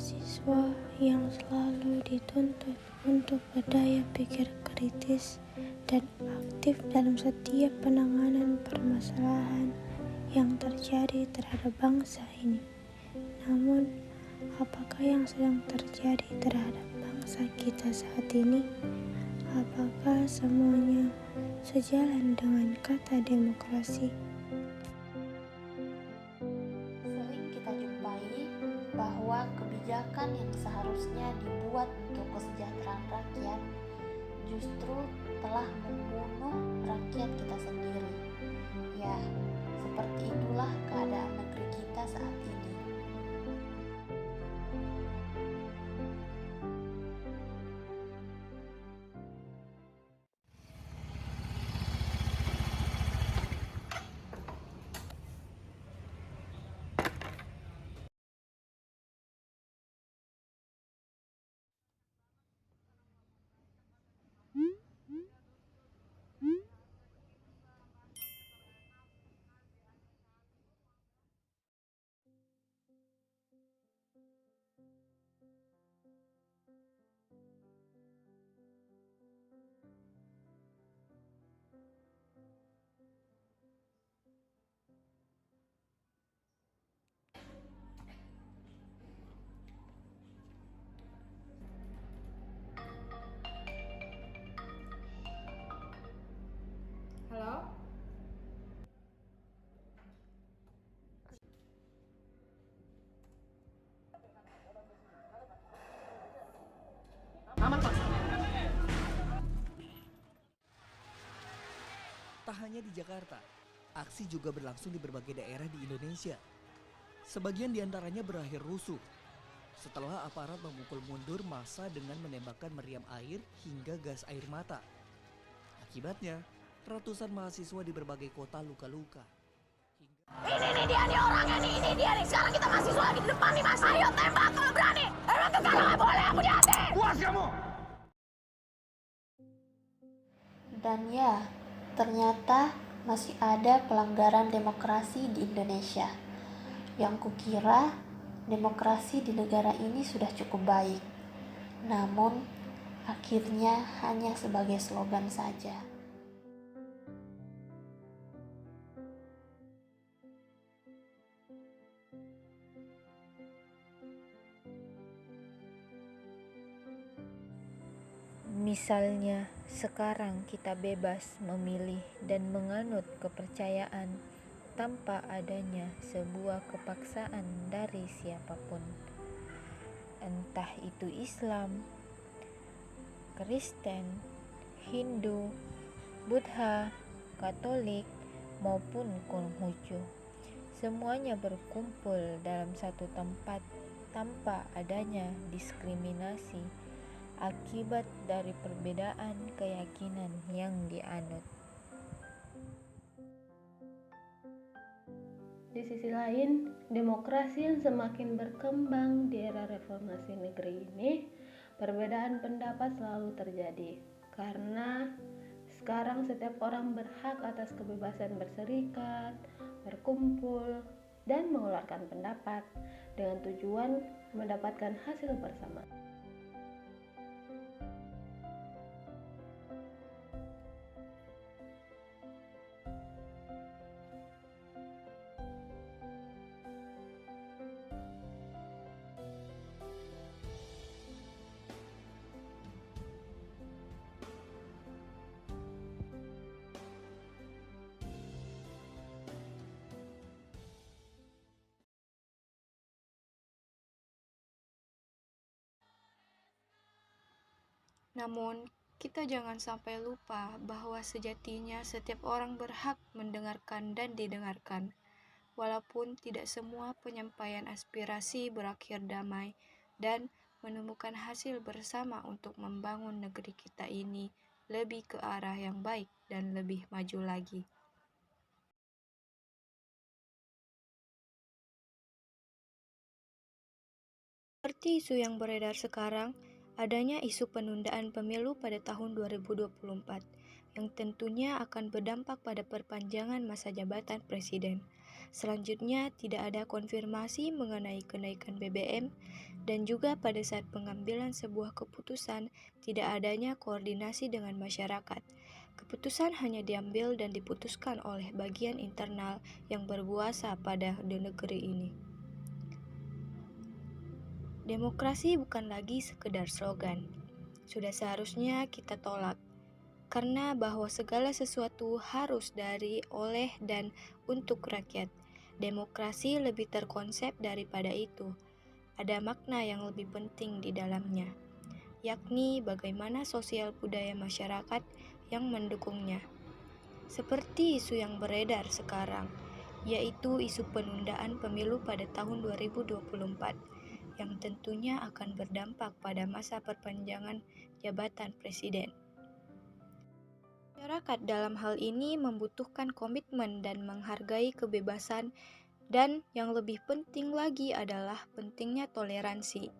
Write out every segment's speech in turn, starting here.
mahasiswa yang selalu dituntut untuk berdaya pikir kritis dan aktif dalam setiap penanganan permasalahan yang terjadi terhadap bangsa ini. Namun, apakah yang sedang terjadi terhadap bangsa kita saat ini? Apakah semuanya sejalan dengan kata demokrasi? Sering kita jumpai bahwa kebijakan yang seharusnya dibuat untuk kesejahteraan rakyat justru telah membunuh rakyat kita sendiri. Ya, seperti itulah keadaan negeri kita saat ini. Halo? Aman, Pak. Tak hanya di Jakarta, aksi juga berlangsung di berbagai daerah di Indonesia. Sebagian diantaranya berakhir rusuh setelah aparat memukul mundur massa dengan menembakkan meriam air hingga gas air mata. Akibatnya, ratusan mahasiswa di berbagai kota luka-luka. Ini dia nih orangnya nih, ini dia nih. Sekarang kita mahasiswa lagi di depan nih mas. Ayo tembak kalau berani. Emang tuh kalau nggak boleh aku jahatin. Puas kamu! Dan ya, ternyata masih ada pelanggaran demokrasi di Indonesia. Yang kukira demokrasi di negara ini sudah cukup baik. Namun, akhirnya hanya sebagai slogan saja. Misalnya, sekarang kita bebas memilih dan menganut kepercayaan tanpa adanya sebuah kepaksaan dari siapapun. Entah itu Islam, Kristen, Hindu, Buddha, Katolik, maupun Konghucu. Semuanya berkumpul dalam satu tempat tanpa adanya diskriminasi akibat dari perbedaan keyakinan yang dianut. Di sisi lain, demokrasi yang semakin berkembang di era reformasi negeri ini, perbedaan pendapat selalu terjadi. Karena sekarang setiap orang berhak atas kebebasan berserikat, berkumpul, dan mengeluarkan pendapat dengan tujuan mendapatkan hasil bersama. Namun, kita jangan sampai lupa bahwa sejatinya setiap orang berhak mendengarkan dan didengarkan, walaupun tidak semua penyampaian aspirasi berakhir damai dan menemukan hasil bersama untuk membangun negeri kita ini lebih ke arah yang baik dan lebih maju lagi. Seperti isu yang beredar sekarang, adanya isu penundaan pemilu pada tahun 2024 yang tentunya akan berdampak pada perpanjangan masa jabatan presiden. Selanjutnya, tidak ada konfirmasi mengenai kenaikan BBM, dan juga pada saat pengambilan sebuah keputusan, tidak adanya koordinasi dengan masyarakat. Keputusan hanya diambil dan diputuskan oleh bagian internal yang berkuasa pada negeri ini. Demokrasi bukan lagi sekedar slogan. Sudah seharusnya kita tolak. Karena bahwa segala sesuatu harus dari, oleh, dan untuk rakyat. Demokrasi lebih terkonsep daripada itu. Ada makna yang lebih penting di dalamnya, yakni bagaimana sosial budaya masyarakat yang mendukungnya. Seperti isu yang beredar sekarang, yaitu isu penundaan pemilu pada tahun 2024, yang tentunya akan berdampak pada masa perpanjangan jabatan presiden. Masyarakat dalam hal ini membutuhkan komitmen dan menghargai kebebasan, dan yang lebih penting lagi adalah pentingnya toleransi.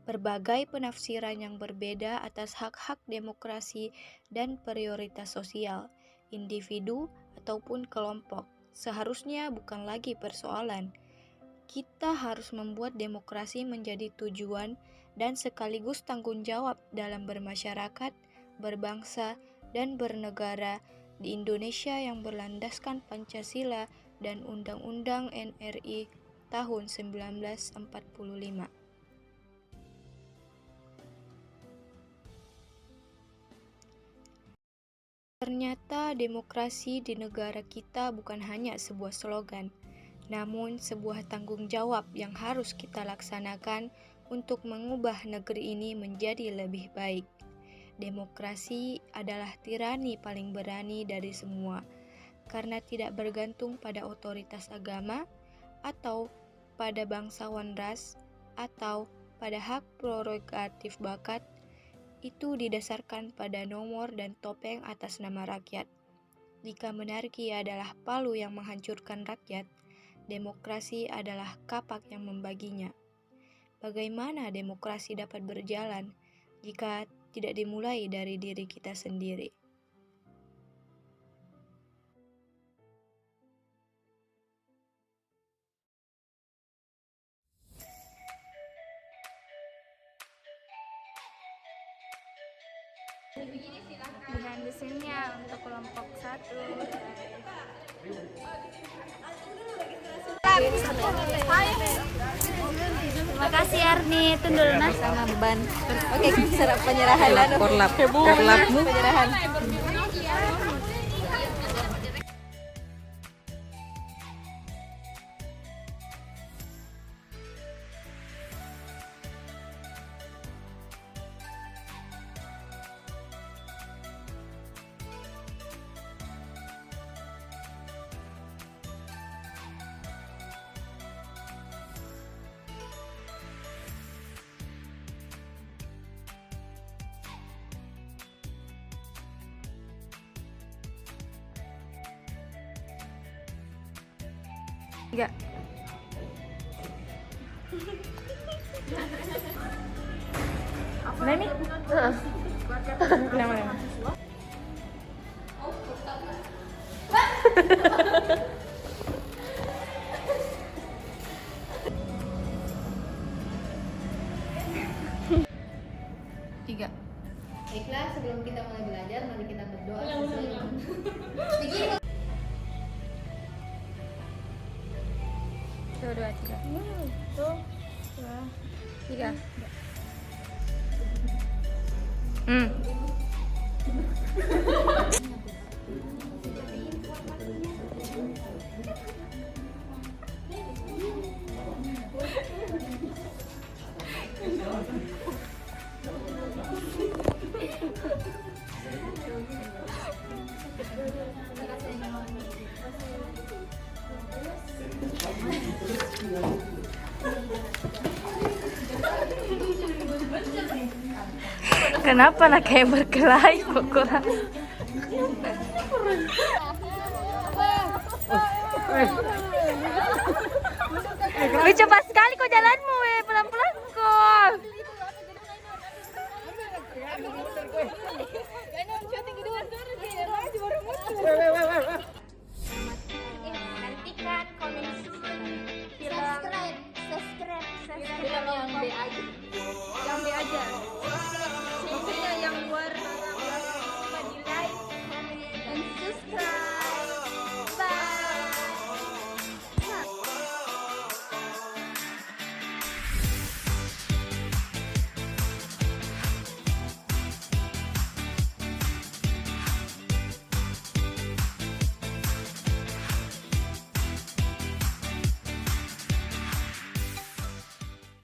Berbagai penafsiran yang berbeda atas hak-hak demokrasi dan prioritas sosial, individu ataupun kelompok, seharusnya bukan lagi persoalan. Kita harus membuat demokrasi menjadi tujuan dan sekaligus tanggung jawab dalam bermasyarakat, berbangsa, dan bernegara di Indonesia yang berlandaskan Pancasila dan Undang-Undang NRI tahun 1945. Ternyata demokrasi di negara kita bukan hanya sebuah slogan, namun sebuah tanggung jawab yang harus kita laksanakan untuk mengubah negeri ini menjadi lebih baik. Demokrasi adalah tirani paling berani dari semua, karena tidak bergantung pada otoritas agama, atau pada bangsawan ras, atau pada hak prerogatif bakat. Itu didasarkan pada nomor dan topeng atas nama rakyat. Jika monarki adalah palu yang menghancurkan rakyat, demokrasi adalah kapak yang membaginya. Bagaimana demokrasi dapat berjalan jika tidak dimulai dari diri kita sendiri? Behind the scene-nya untuk kelompok 1. Terima kasih Arni, tundul nah sama beban. Oke, serap penyerahan korlap. Korlapmu penyerahan. Enggak. Nah ini? Kenapa? Tiga. Baiklah, sebelum kita mulai belajar, mari kita berdoa. Tuh, 2, 3. Tuh, 2, 3. Kenapa nak kayak berkelahi pokoknya? Wih, cepat sekali kok jalanmu, pelan-pelan kok. Nantikan komisi Bilang yang B aja. Yang B aja.